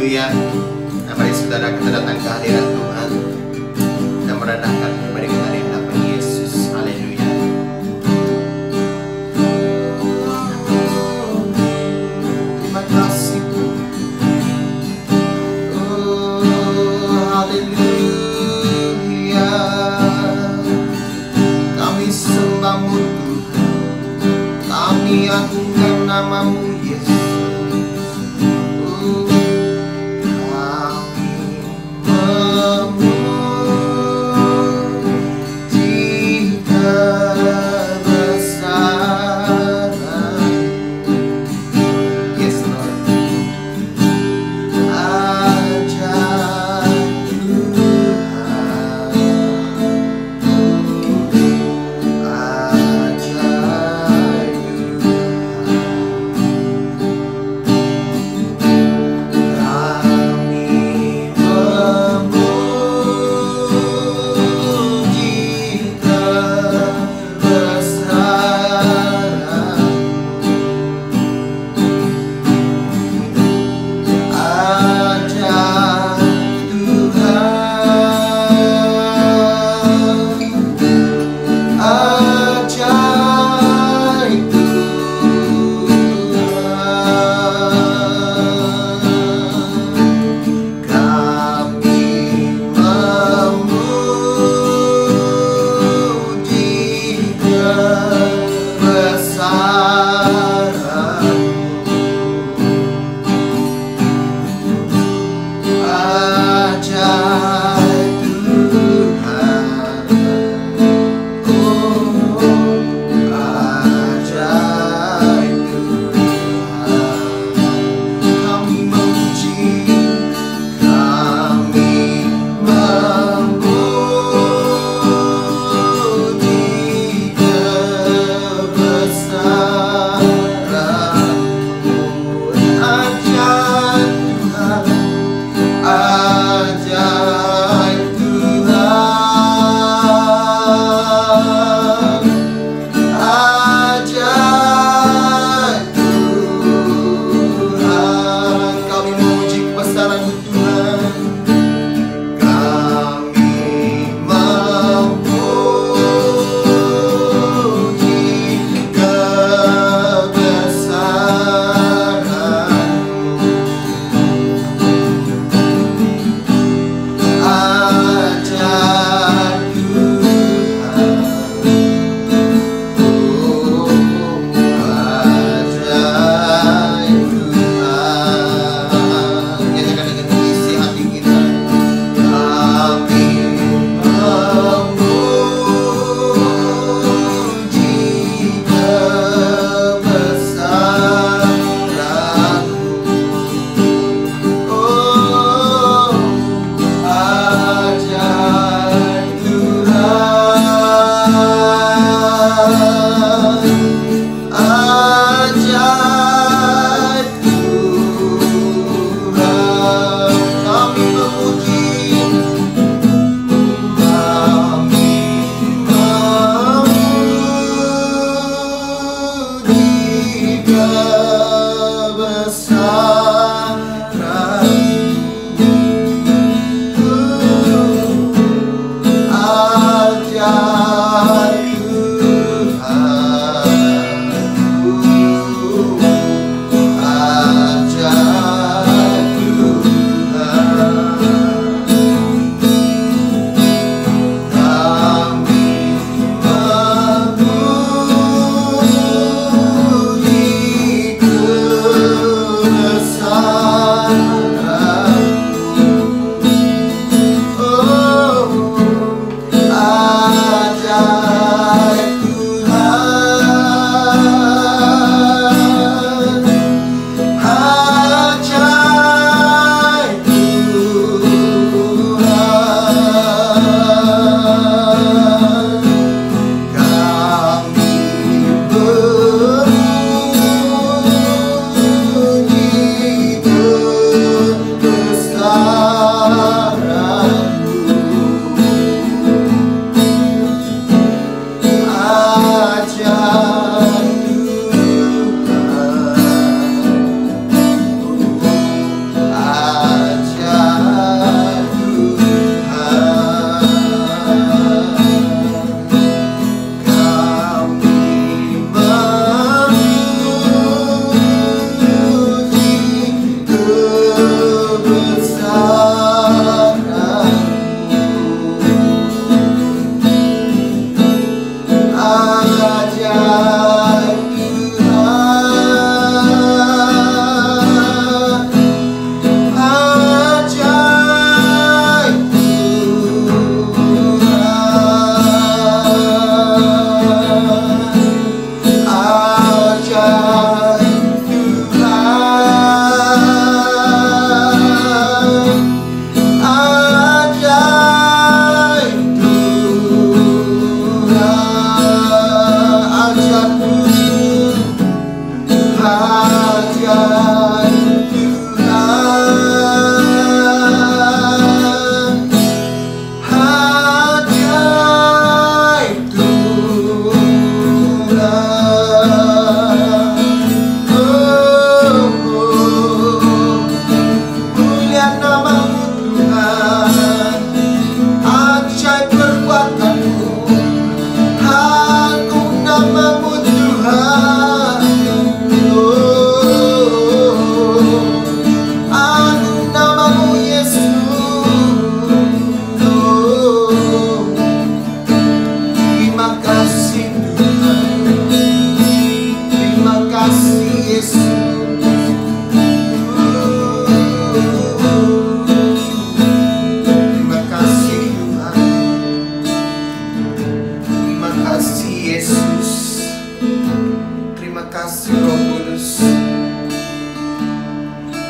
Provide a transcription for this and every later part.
Haleluya. Nah, mari saudara kita datang ke hadirat Tuhan dan merendahkan pribadi kita di hadapan Yesus. Haleluya. Terima kasih. Haleluya. Kami sembahmu Tuhan, kami agungkan namamu Yesus.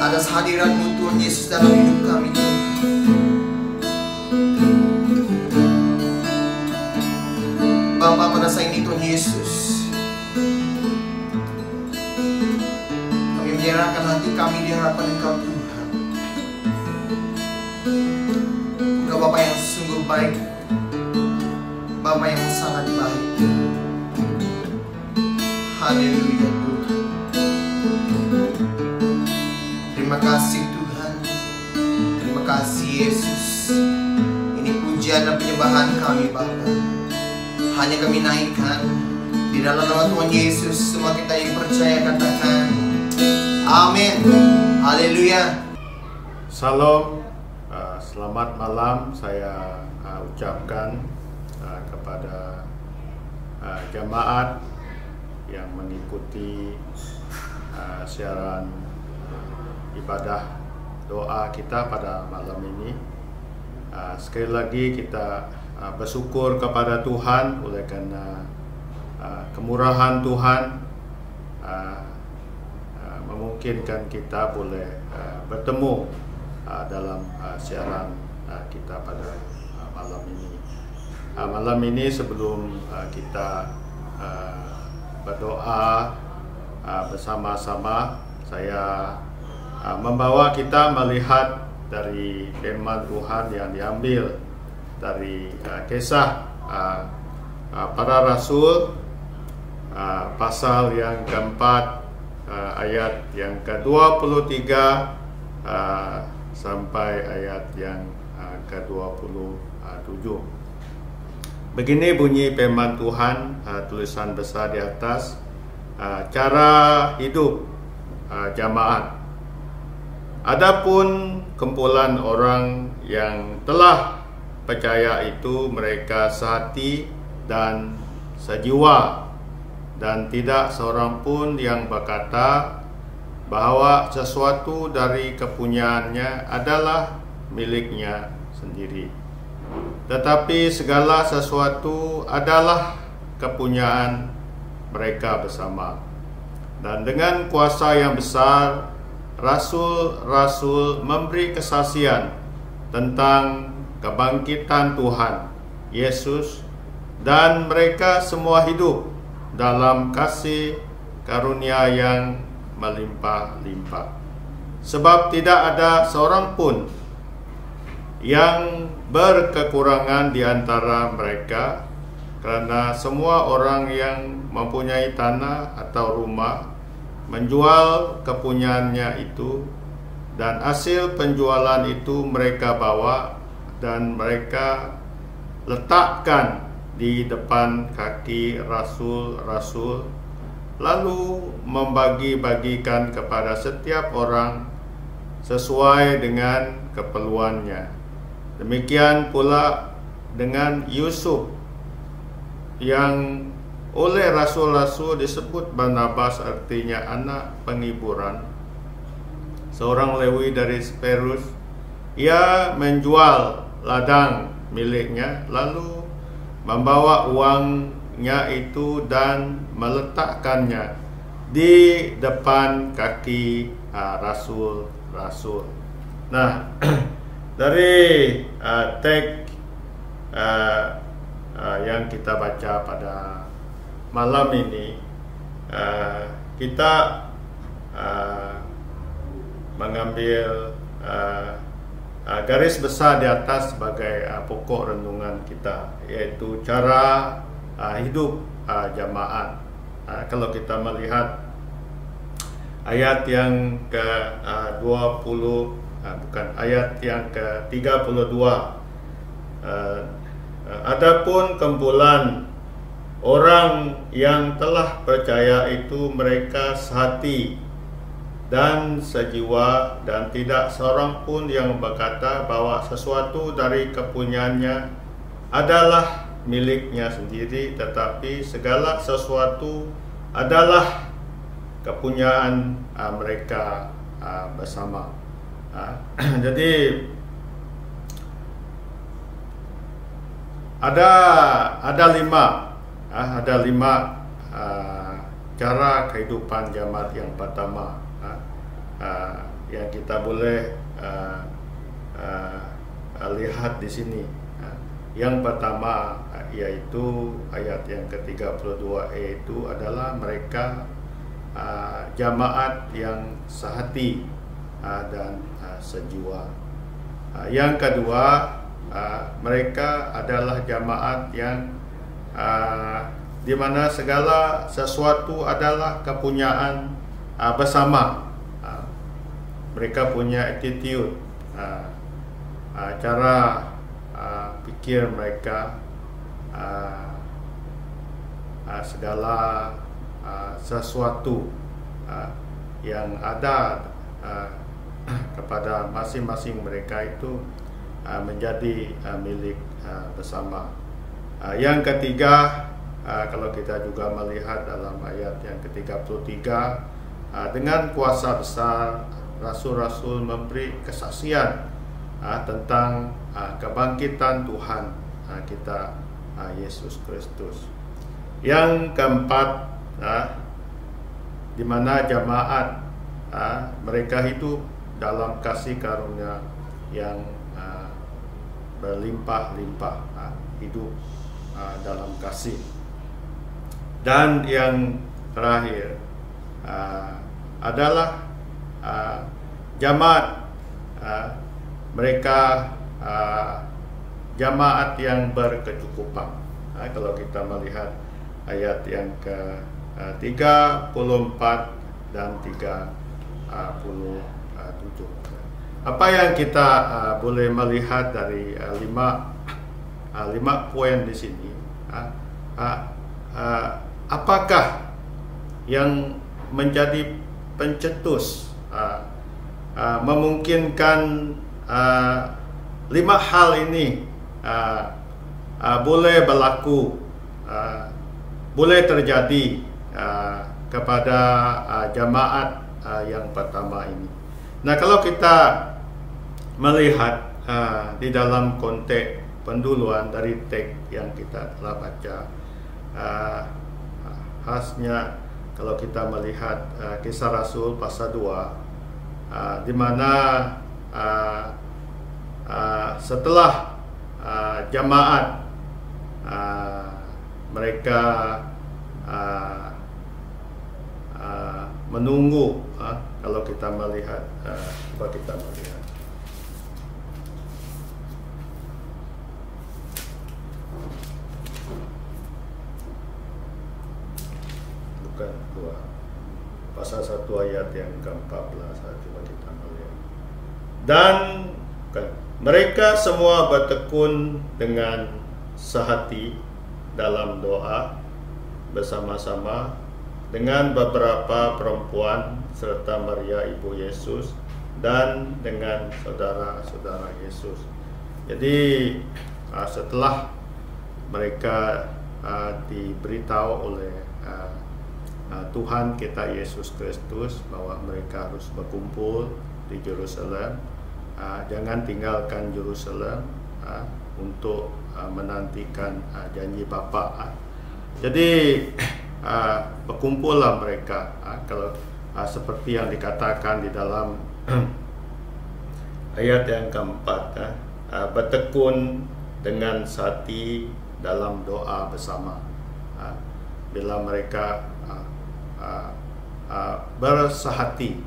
atas hadirat-Mu Tuhan Yesus dalam hidup kami Tuhan. Bapa, pada saat ini Tuhan Yesus, kami menyerahkan hati kami di hadapan Engkau Tuhan. Engkau Bapa yang sungguh baik, Bapa yang sangat baik. Haleluya Tuhan. Terima kasih Tuhan. Terima kasih Yesus. Ini pujian dan penyembahan kami Bapa. Hanya kami naikkan di dalam nama Tuhan Yesus. Semua kita yang percaya katakan amin. Haleluya. Salam, selamat malam saya ucapkan kepada jemaat yang mengikuti siaran ibadah doa kita pada malam ini. Sekali lagi kita bersyukur kepada Tuhan oleh karena kemurahan Tuhan memungkinkan kita boleh bertemu dalam siaran kita pada malam ini. Malam ini sebelum kita berdoa bersama-sama, saya membawa kita melihat dari firman Tuhan yang diambil dari kisah para rasul pasal yang keempat ayat yang ke-23 sampai ayat yang ke-27. Begini bunyi firman Tuhan, tulisan besar di atas, cara hidup jamaat. Adapun kumpulan orang yang telah percaya itu, mereka sehati dan sejiwa, dan tidak seorang pun yang berkata bahwa sesuatu dari kepunyaannya adalah miliknya sendiri, tetapi segala sesuatu adalah kepunyaan mereka bersama. Dan dengan kuasa yang besar, rasul-rasul memberi kesaksian tentang kebangkitan Tuhan Yesus, dan mereka semua hidup dalam kasih karunia yang melimpah-limpah. Sebab tidak ada seorang pun yang berkekurangan di antara mereka, karena semua orang yang mempunyai tanah atau rumah menjual kepunyaannya itu, dan hasil penjualan itu mereka bawa dan mereka letakkan di depan kaki rasul-rasul, lalu membagi-bagikan kepada setiap orang sesuai dengan keperluannya. Demikian pula dengan Yusuf, yang oleh rasul-rasul disebut Barnabas, artinya anak penghiburan, seorang Lewi dari Sperus. Ia menjual ladang miliknya, lalu membawa uangnya itu dan meletakkannya di depan kaki rasul-rasul. Nah, dari teks yang kita baca pada malam ini, kita mengambil garis besar di atas sebagai pokok renungan kita, yaitu cara hidup jamaat. Kalau kita melihat ayat yang ayat yang ke-32, adapun kumpulan orang yang telah percaya itu, mereka sehati dan sejiwa, dan tidak seorang pun yang berkata bahwa sesuatu dari kepunyaannya adalah miliknya sendiri, tetapi segala sesuatu adalah kepunyaan mereka bersama. Jadi ada lima cara kehidupan jemaat. Yang pertama, yang kita boleh lihat di sini. Yang pertama yaitu ayat yang ke-32 itu adalah mereka jamaat yang sehati dan sejiwa. Yang kedua, mereka adalah jamaat yang di mana segala sesuatu adalah kepunyaan bersama. Mereka punya attitude, cara pikir mereka, segala sesuatu yang ada kepada masing-masing mereka itu menjadi milik bersama. Yang ketiga, kalau kita juga melihat dalam ayat yang ke-33, dengan kuasa besar rasul-rasul memberi kesaksian tentang kebangkitan Tuhan kita Yesus Kristus. Yang keempat, di mana jemaat mereka hidup dalam kasih karunia yang berlimpah-limpah, hidup dalam kasih. Dan yang terakhir adalah jemaat mereka jemaat yang berkecukupan. Kalau kita melihat ayat yang ke-34 dan 37. Apa yang kita boleh melihat dari lima poin di sini? Apakah yang menjadi pencetus memungkinkan 5 hal ini boleh berlaku, boleh terjadi kepada jemaat yang pertama ini. Nah, kalau kita melihat di dalam konteks penduluan dari teks yang kita telah baca, khasnya kalau kita melihat Kisah Rasul pasal 2, di mana setelah jemaat mereka menunggu, kalau kita melihat, coba kita melihat bukan 2 pasal 1 ayat yang ke-14, coba kita melihat. Dan mereka semua bertekun dengan sehati dalam doa bersama-sama dengan beberapa perempuan serta Maria ibu Yesus dan dengan saudara-saudara Yesus. Jadi setelah mereka diberitahu oleh Tuhan kita Yesus Kristus bahwa mereka harus berkumpul di Yerusalem, jangan tinggalkan Yerusalem untuk menantikan janji Bapa. Jadi berkumpullah mereka, kalau seperti yang dikatakan di dalam ayat yang keempat, bertekun dengan sehati dalam doa bersama. Bila mereka bersehati,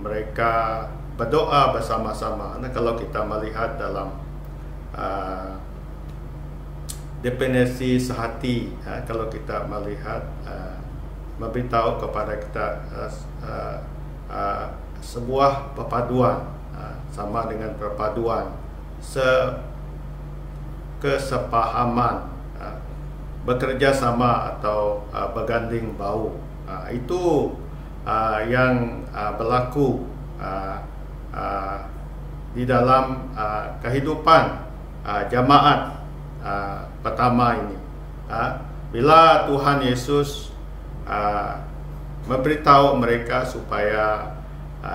mereka berdoa bersama-sama. Nah, kalau kita melihat dalam definisi sehati, kalau kita melihat memberitahu kepada kita sebuah perpaduan, sama dengan perpaduan, kesepahaman, bekerja sama atau berganding bahu. Itu yang berlaku di dalam kehidupan jemaat pertama ini. Bila Tuhan Yesus memberitahu mereka supaya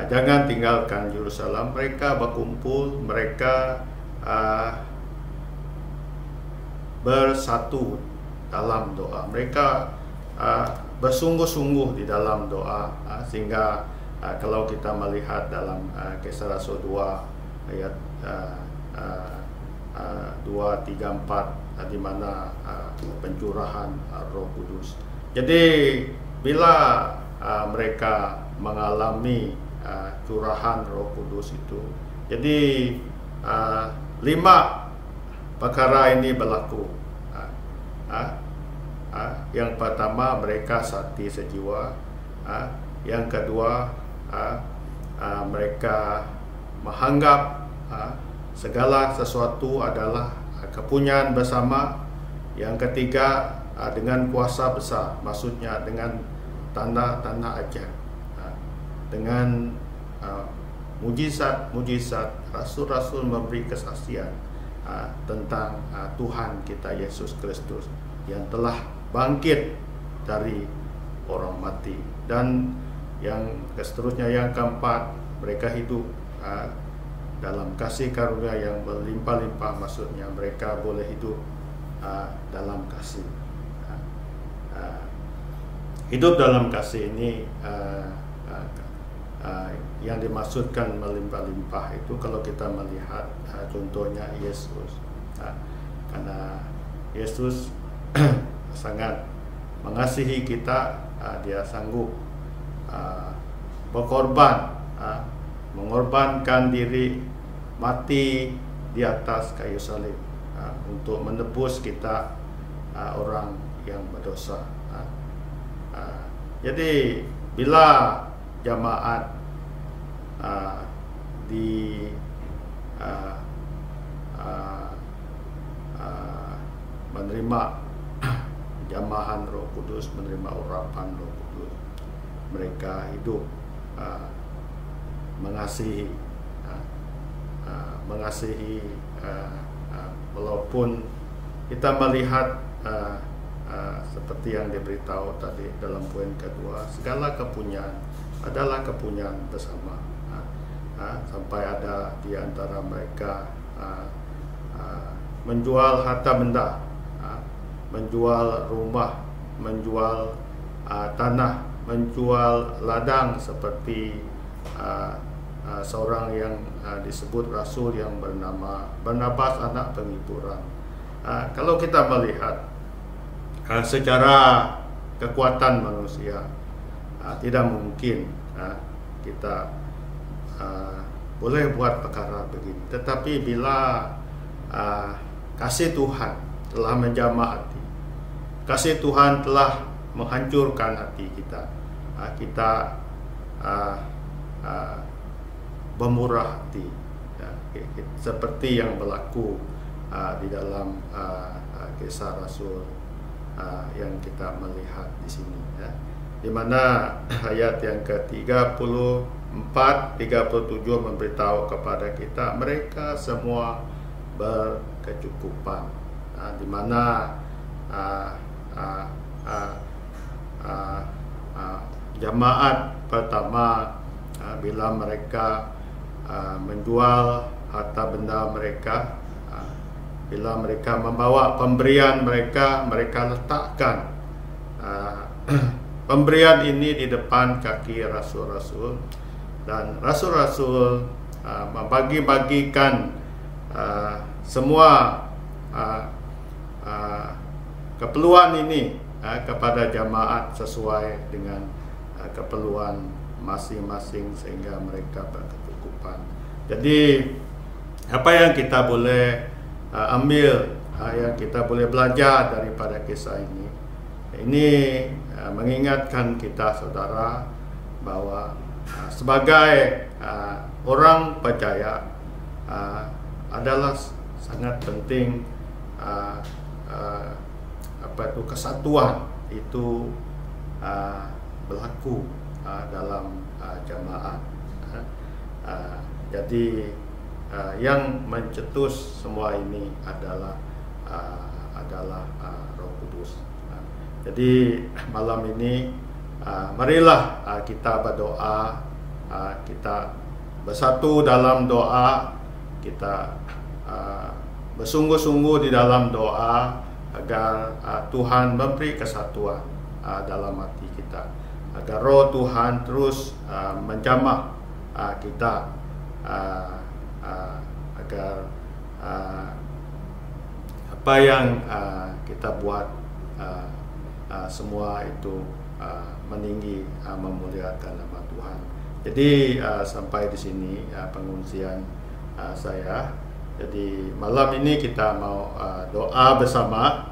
jangan tinggalkan Yerusalem, mereka berkumpul, mereka bersatu dalam doa. Mereka bersungguh-sungguh di dalam doa, sehingga kalau kita melihat dalam Kisah Rasul 2 ayat 2, 3, 4 di mana pencurahan Roh Kudus. Jadi bila mereka mengalami curahan Roh Kudus itu, jadi 5 perkara ini berlaku. Yang pertama, mereka sakti sejiwa. Yang kedua, mereka menganggap segala sesuatu adalah kepunyaan bersama. Yang ketiga, dengan kuasa besar, maksudnya dengan tanda-tanda ajaib, dengan mujizat-mujizat, rasul-rasul memberi kesaksian tentang Tuhan kita Yesus Kristus yang telah bangkit dari orang mati. Dan yang seterusnya, yang keempat, mereka hidup dalam kasih karunia yang berlimpah-limpah, maksudnya mereka boleh hidup dalam kasih. Hidup dalam kasih ini yang dimaksudkan melimpah-limpah itu kalau kita melihat contohnya Yesus, karena Yesus sangat mengasihi kita, dia sanggup berkorban, mengorbankan diri, mati di atas kayu salib untuk menebus kita, orang yang berdosa. Jadi bila jemaat menerima jamahan Roh Kudus, menerima urapan Roh Kudus, mereka hidup mengasihi, walaupun kita melihat seperti yang diberitahu tadi dalam poin kedua, segala kepunyaan adalah kepunyaan bersama. Sampai ada di antara mereka menjual harta benda, menjual rumah, menjual tanah, menjual ladang, seperti seorang yang disebut rasul yang bernama Barnabas, anak penghiburan. Kalau kita melihat secara kekuatan manusia, tidak mungkin kita boleh buat perkara begini. Tetapi bila kasih Tuhan telah menjamah hati, kasih Tuhan telah menghancurkan hati kita, kita bermurah hati, seperti yang berlaku di dalam Kisah Rasul yang kita melihat di sini, di mana ayat yang ke-34, 37 memberitahu kepada kita mereka semua berkecukupan, di mana jemaat pertama bila mereka menjual harta benda mereka, bila mereka membawa pemberian mereka, mereka letakkan pemberian ini di depan kaki rasul-rasul, dan rasul-rasul membagi-bagikan semua keperluan ini kepada jemaat sesuai dengan keperluan masing-masing, sehingga mereka berkecukupan. Jadi apa yang kita boleh ambil, yang kita boleh belajar daripada kisah ini mengingatkan kita, saudara, bahwa sebagai orang percaya adalah sangat penting kesatuan itu berlaku dalam jemaat. Jadi yang mencetus semua ini adalah Roh Kudus. Jadi malam ini marilah kita berdoa, kita bersatu dalam doa, kita bersungguh-sungguh di dalam doa agar Tuhan memberi kesatuan dalam hati kita, agar Roh Tuhan terus menjamah kita agar apa yang kita buat semua itu meninggi memuliakan nama Tuhan. Jadi sampai di sini pengungsian saya. Jadi malam ini kita mau doa bersama.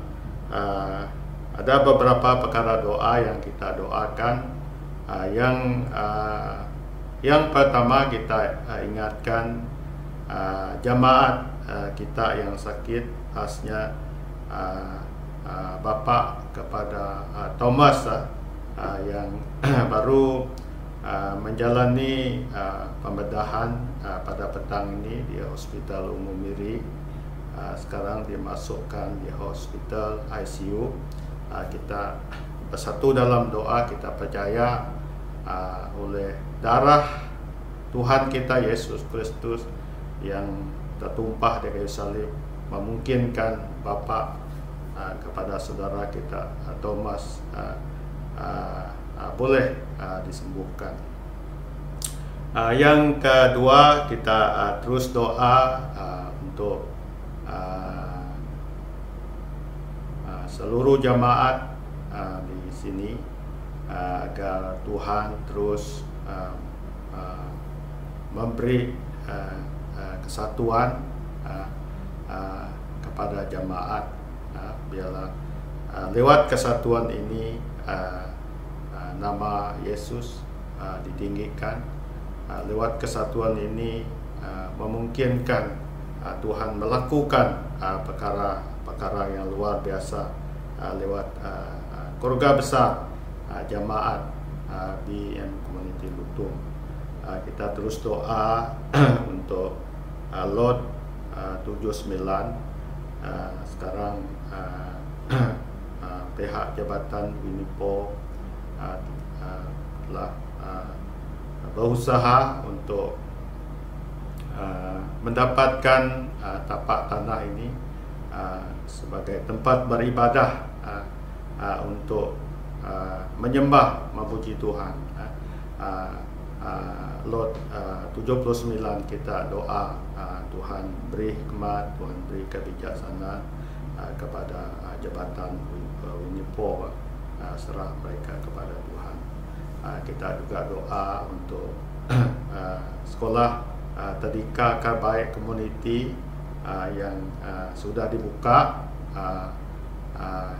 Ada beberapa perkara doa yang kita doakan. Yang pertama kita ingatkan jemaat kita yang sakit, khasnya Bapak kepada Thomas yang baru menjalani pembedahan pada petang ini di Hospital Umum Miri. Sekarang dimasukkan di Hospital ICU. Kita bersatu dalam doa, kita percaya oleh darah Tuhan kita Yesus Kristus yang tertumpah di kayu salib memungkinkan Bapa kepada saudara kita Thomas boleh disembuhkan. Yang kedua, kita terus doa untuk seluruh jemaat di sini agar Tuhan terus memberi kesatuan kepada jemaat. Biarlah lewat kesatuan ini nama Yesus ditinggikan. Lewat kesatuan ini memungkinkan Tuhan melakukan perkara yang luar biasa lewat keluarga besar jemaat BM Community Lutung. Kita terus doa untuk lot 79. Sekarang pihak Jabatan Winipo telah berusaha untuk mendapatkan tapak tanah ini sebagai tempat beribadah untuk menyembah, memuji Tuhan. Lot 79 kita doa Tuhan beri hikmat, Tuhan beri kebijaksanaan kepada Jabatan Winipo, serah mereka kepada Tuhan. Kita juga doa untuk sekolah Tadika Karbaik Community yang sudah dibuka.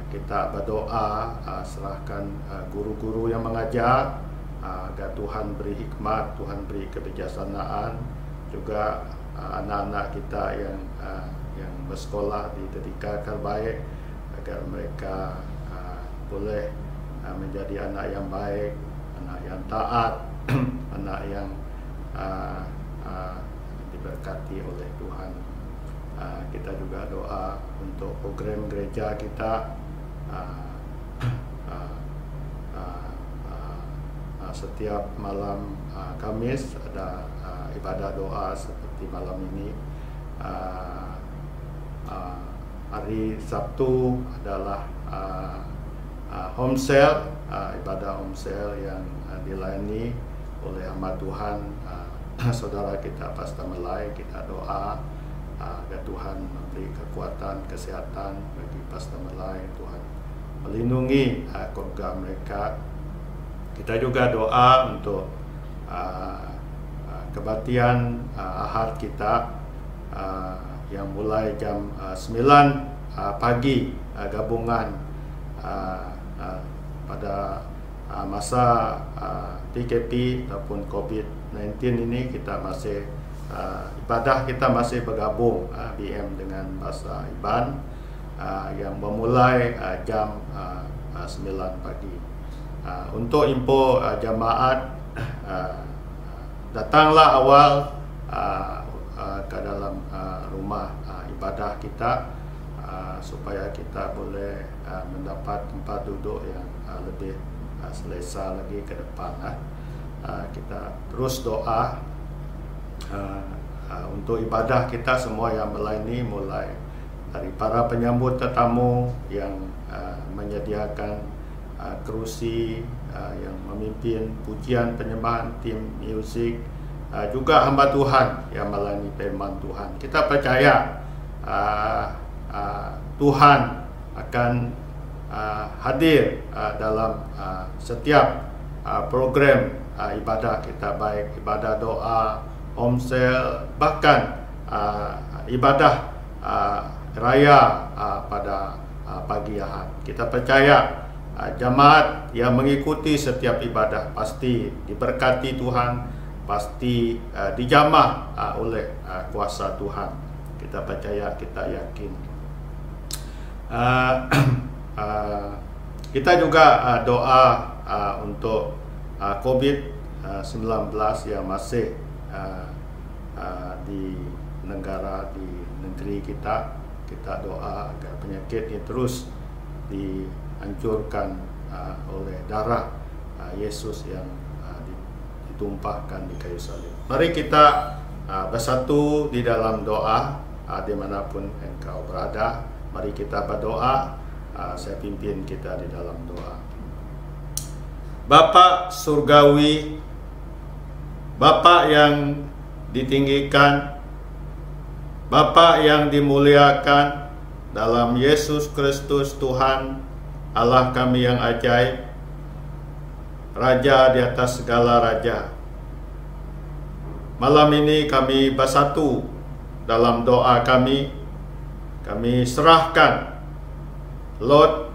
Kita berdoa serahkan guru-guru yang mengajar agar Tuhan beri hikmat, Tuhan beri kebijaksanaan, juga anak-anak kita yang bersekolah di Tadika Karbaik agar mereka boleh menjadi anak yang baik, anak yang taat, anak yang diberkati oleh Tuhan. Kita juga doa untuk program gereja kita. Setiap malam Kamis ada ibadah doa seperti malam ini. Hari Sabtu adalah home sale, ibadah home sale yang dilayani oleh hamba Tuhan saudara kita Pastor Melai. Kita doa agar Tuhan memberi kekuatan, kesehatan bagi Pastor Melai, Tuhan melindungi keluarga mereka. Kita juga doa untuk kebaktian Ahad kita yang mulai jam 9 pagi, gabungan pada masa PKP ataupun COVID-19 ini. Kita masih ibadah kita masih bergabung BM dengan bahasa Iban yang memulai jam 9 pagi. Untuk info jemaat, datanglah awal ke dalam rumah ibadah kita supaya kita boleh mendapat tempat duduk yang lebih selesa lagi ke depan. Kita terus doa untuk ibadah kita semua yang melayani, mulai dari para penyambut tetamu yang menyediakan kerusi yang memimpin pujian penyembahan, tim musik, juga hamba Tuhan yang melayani firman Tuhan. Kita percaya Tuhan akan hadir dalam setiap program ibadah kita, baik ibadah doa, homsel, bahkan ibadah raya pada pagi Ahad. Kita percaya jemaat yang mengikuti setiap ibadah pasti diberkati Tuhan, pasti dijamah oleh kuasa Tuhan. Kita percaya, kita yakin. Kita juga doa untuk COVID-19 yang masih di negeri kita. Kita doa agar penyakit ini terus dihancurkan oleh darah Yesus yang ditumpahkan di kayu salib. Mari kita bersatu di dalam doa dimanapun engkau berada. Mari kita berdoa. Saya pimpin kita di dalam doa. Bapa surgawi, Bapa yang ditinggikan, Bapa yang dimuliakan, dalam Yesus Kristus Tuhan, Allah kami yang ajaib, Raja di atas segala raja. Malam ini kami bersatu dalam doa kami serahkan lot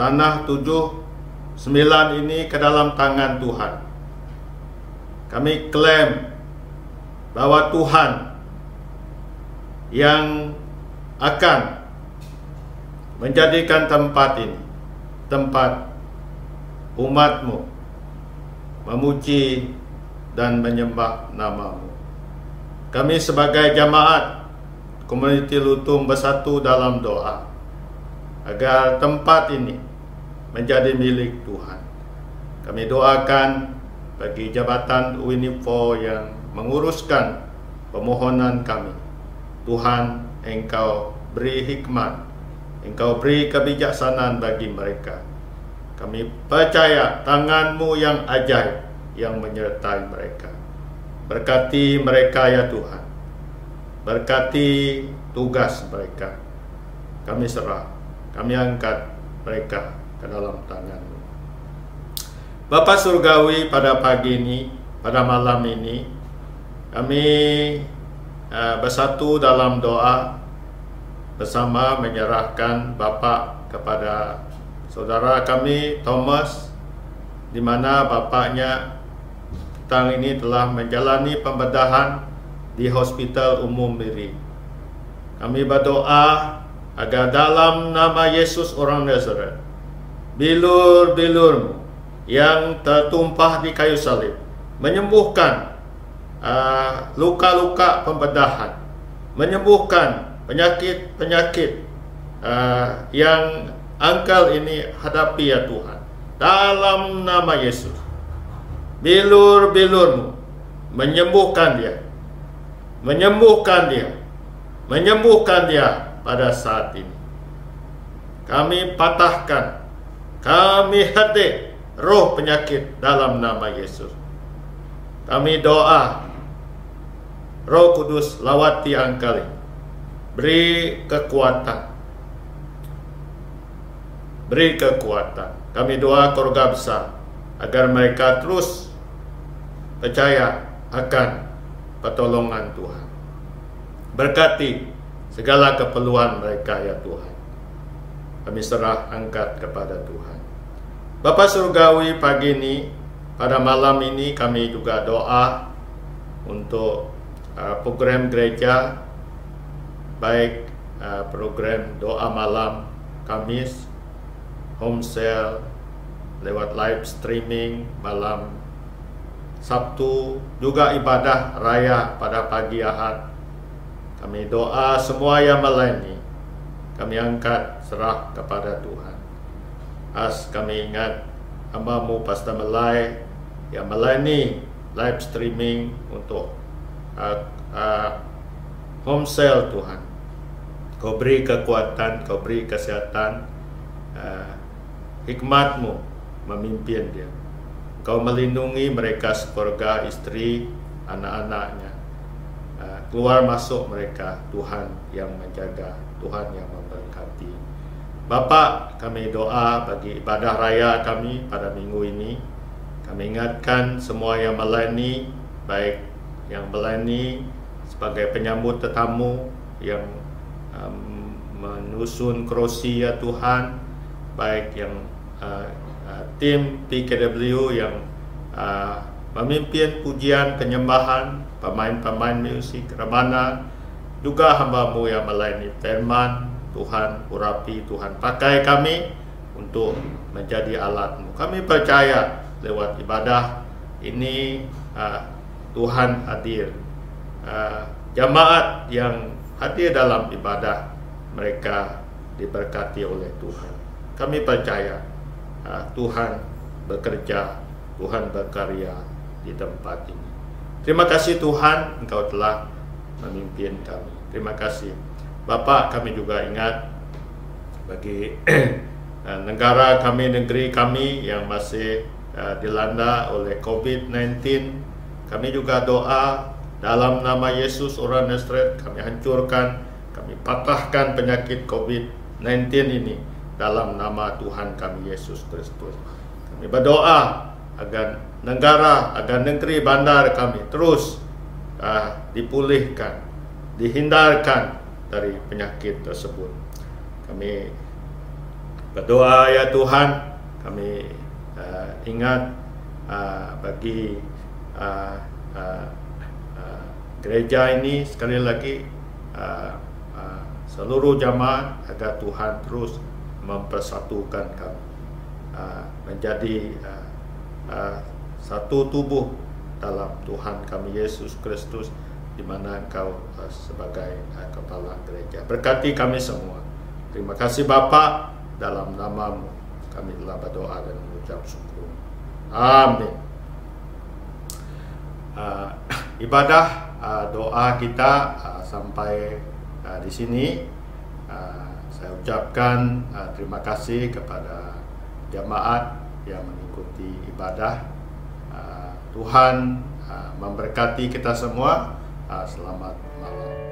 tanah 7-9 ini ke dalam tangan Tuhan. Kami klaim bahwa Tuhan yang akan menjadikan tempat ini tempat umat-Mu memuji dan menyembah nama-Mu. Kami sebagai jemaat Komuniti Lutung bersatu dalam doa agar tempat ini menjadi milik Tuhan. Kami doakan bagi jabatan UNIFO yang menguruskan permohonan kami. Tuhan, Engkau beri hikmat, Engkau beri kebijaksanaan bagi mereka. Kami percaya tangan-Mu yang ajaib yang menyertai mereka. Berkati mereka ya Tuhan. Berkati tugas mereka. Kami serah, kami angkat mereka ke dalam tangan-Mu. Bapa surgawi, pada pagi ini, pada malam ini, kami bersatu dalam doa bersama menyerahkan Bapa kepada saudara kami Thomas, di mana bapaknya petang ini telah menjalani pembedahan di Hospital Umum Miri. Kami berdoa agar dalam nama Yesus orang Nazaret, bilur-bilur-Mu yang tertumpah di kayu salib menyembuhkan luka-luka pembedahan, menyembuhkan penyakit-penyakit yang Engkau ini hadapi ya Tuhan. Dalam nama Yesus, bilur-bilur-Mu menyembuhkan dia, menyembuhkan dia pada saat ini. Kami patahkan, kami hadir roh penyakit dalam nama Yesus. Kami doa, Roh Kudus lawati Engkau, beri kekuatan. Kami doa keluarga besar agar mereka terus percaya akan pertolongan Tuhan. Berkati segala keperluan mereka ya Tuhan. Kami serah angkat kepada Tuhan. Bapa surgawi, pagi ini, pada malam ini kami juga doa untuk program gereja, baik program doa malam Kamis, homsel, lewat live streaming malam Sabtu, juga ibadah raya pada pagi Ahad. Kami doa semua yang melayani, kami angkat serah kepada Tuhan. As kami ingat hamba-Mu Pastor Melai yang melayani live streaming untuk homsel Tuhan. Kau beri kekuatan, Kau beri kesehatan, hikmat-Mu memimpin dia. Engkau melindungi mereka sekeluarga, istri, anak-anaknya. Keluar masuk mereka, Tuhan yang menjaga, Tuhan yang memberkati. Bapa, kami doa bagi ibadah raya kami pada minggu ini. Kami ingatkan semua yang melayani, baik yang melayani sebagai penyambut tetamu yang menyusun krosi ya Tuhan, baik yang tim PKW yang memimpin pujian penyembahan, pemain-pemain musik rebana, juga hamba-Mu yang melayani firman. Tuhan urapi, Tuhan pakai kami untuk menjadi alat-Mu. Kami percaya lewat ibadah ini Tuhan hadir. Jamaat yang hadir dalam ibadah mereka diberkati oleh Tuhan. Kami percaya Tuhan bekerja, Tuhan berkarya di tempat ini. Terima kasih Tuhan, Engkau telah memimpin kami. Terima kasih Bapa. Kami juga ingat bagi negara kami, negeri kami yang masih dilanda oleh COVID-19. Kami juga doa dalam nama Yesus orang Nazaret, kami hancurkan, kami patahkan penyakit COVID-19 ini dalam nama Tuhan kami Yesus Kristus. Kami berdoa agar negara, agar negeri bandar kami terus dipulihkan, dihindarkan dari penyakit tersebut. Kami berdoa ya Tuhan, kami ingat bagi gereja ini sekali lagi, seluruh jamaat, agar Tuhan terus mempersatukan kami menjadi satu tubuh dalam Tuhan kami Yesus Kristus, di mana Engkau sebagai kepala gereja. Berkati kami semua. Terima kasih Bapa, dalam nama-Mu kami telah berdoa dan mengucap syukur. Amin. Ibadah doa kita sampai di sini. Saya ucapkan terima kasih kepada jamaat yang mengikuti ibadah. Tuhan memberkati kita semua. Selamat malam.